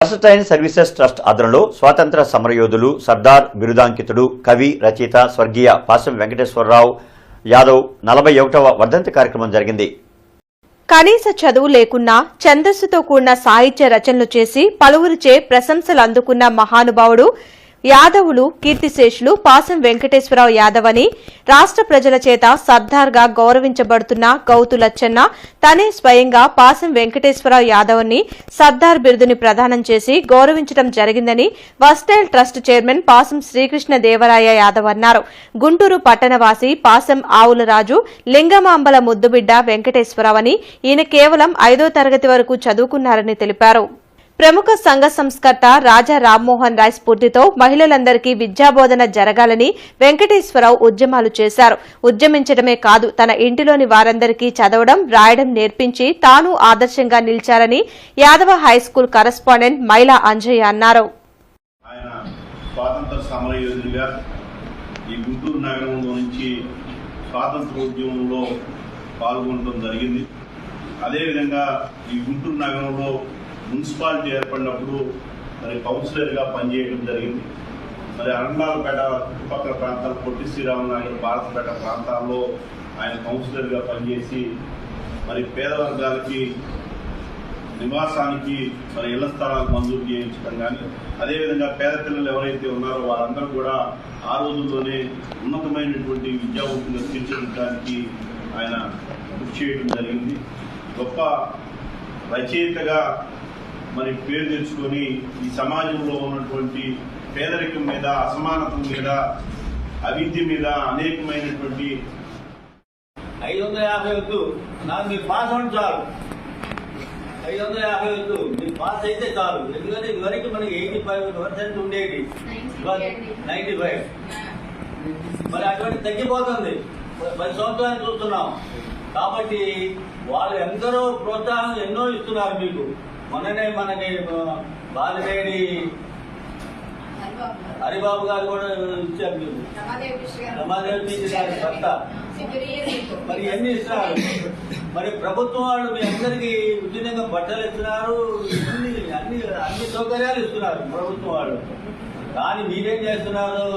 అసటైన్ services trust ఆధ్వర్యంలో స్వాతంత్ర సమరయోధులు సర్దార్ బిరుదాంకితుడు కవి రచయిత స్వర్గీయ పాసం వెంకటేశ్వరరావు యాదవ్ 41వ వర్ధంతి కార్యక్రమం జరిగింది. కనీస చదువు లేకున్నా ఛందస్సుతో కూడిన సాహిత్య రచనలు చేసి పలువురిచే ప్రశంసలు అందుకున్న మహానుభావుడు యాదవులు కీర్తిశేషులు పాసం వెంకటేశ్వరరావు యాదవ్ అని రాష్ట్ర ప్రజల చేత సర్దార్గా గౌరవించబడుతున్న గౌతు లచ్చన్న తనే స్వయంగా పాసం వెంకటేశ్వరరావు యాదవ్ ని సర్దార్ బిరుదుని ప్రదానం చేసి గౌరవించడం జరిగిందని వర్స్టైల్ ట్రస్ట్ చైర్మన్ పాసం శ్రీకృష్ణ దేవరాయ యాదవ్ అన్నారు. గుంటూరు పట్టణవాసి పాసం ఆవులరాజు లింగమాంబల ముద్దుబిడ్డ వెంకటేశ్వరరావు అని ఈయన కేవలం 5వ తరగతి వరకు చదువుకున్నారని తెలిపారు. ప్రముఖ సంఘ సంస్కర్త రాజా రామ్మోహన్ రాయ్ స్ఫూర్తితో మహిళలందరికీ విద్యాబోధన జరగాలని వెంకటేశ్వరరావు ఉద్యమాలు చేశారు. ఉద్యమించడమే కాదు తన ఇంటిలోని వారందరికీ చదవడం రాయడం నేర్పించి తాను ఆదర్శంగా నిలిచారని యాదవ హైస్కూల్ కరెస్పాండెంట్ మైలా అంజయ్య అన్నారు. ఆయన స్వాతంత్ర సమరయోధుడిగా ఈ గుంటూరు నగరంలో నుంచి స్వాతంత్ర ఉద్యమంలో పాల్గొనడం జరిగింది. అదేవిధంగా ఈ గుంటూరు నగరంలో మున్సిపాలిటీ ఏర్పడినప్పుడు మరి కౌన్సిలర్గా పనిచేయడం జరిగింది. మరి అరండాలపేట చుట్టుపక్కల ప్రాంతాలు పొట్టి శ్రీరామనగర్ భారతపేట ప్రాంతాల్లో ఆయన కౌన్సిలర్గా పనిచేసి మరి పేద వర్గాలకి నివాసానికి మరి ఇళ్ల స్థలాలు మంజూరు చేయించడం కానీ అదేవిధంగా పేద పిల్లలు ఎవరైతే ఉన్నారో వారందరూ కూడా ఆ రోజుల్లోనే ఉన్నతమైనటువంటి విద్యావంతులుగా తీర్చిదిద్దడానికి ఆయన కృషి చేయడం జరిగింది. గొప్ప రచయితగా మరి పేరు తెచ్చుకొని ఈ సమాజంలో ఉన్నటువంటి పేదరికం మీద అసమానత మీద అవిద్య మీద అనేకమైనటువంటి 550 వద్దు నాకు మీరు పాస్ అవ్వడం చాలు. 550 వద్దు మీరు పాస్ అయితే చాలు. ఎందుకంటే ఇదివరకు మనకి 85% ఉండేది, 95. మరి అటువంటి తగ్గిపోతుంది. 10 సంవత్సరాలు చూస్తున్నాం. కాబట్టి వాళ్ళు ఎందరో ప్రోత్సాహం ఎన్నో ఇస్తున్నారు మీకు. మొన్ననే మనకి బాలినేని హరిబాబు గారు కూడా ఇచ్చారు. మీకు రమాదేవి గారి భర్త మరి ఎన్ని ఇస్తున్నారు. మరి ప్రభుత్వం వాళ్ళు మీ అందరికీ ఉచితంగా బట్టలు ఇస్తున్నారు, అన్ని సౌకర్యాలు ఇస్తున్నారు ప్రభుత్వం వాళ్ళు. కానీ మీరేం చేస్తున్నారు?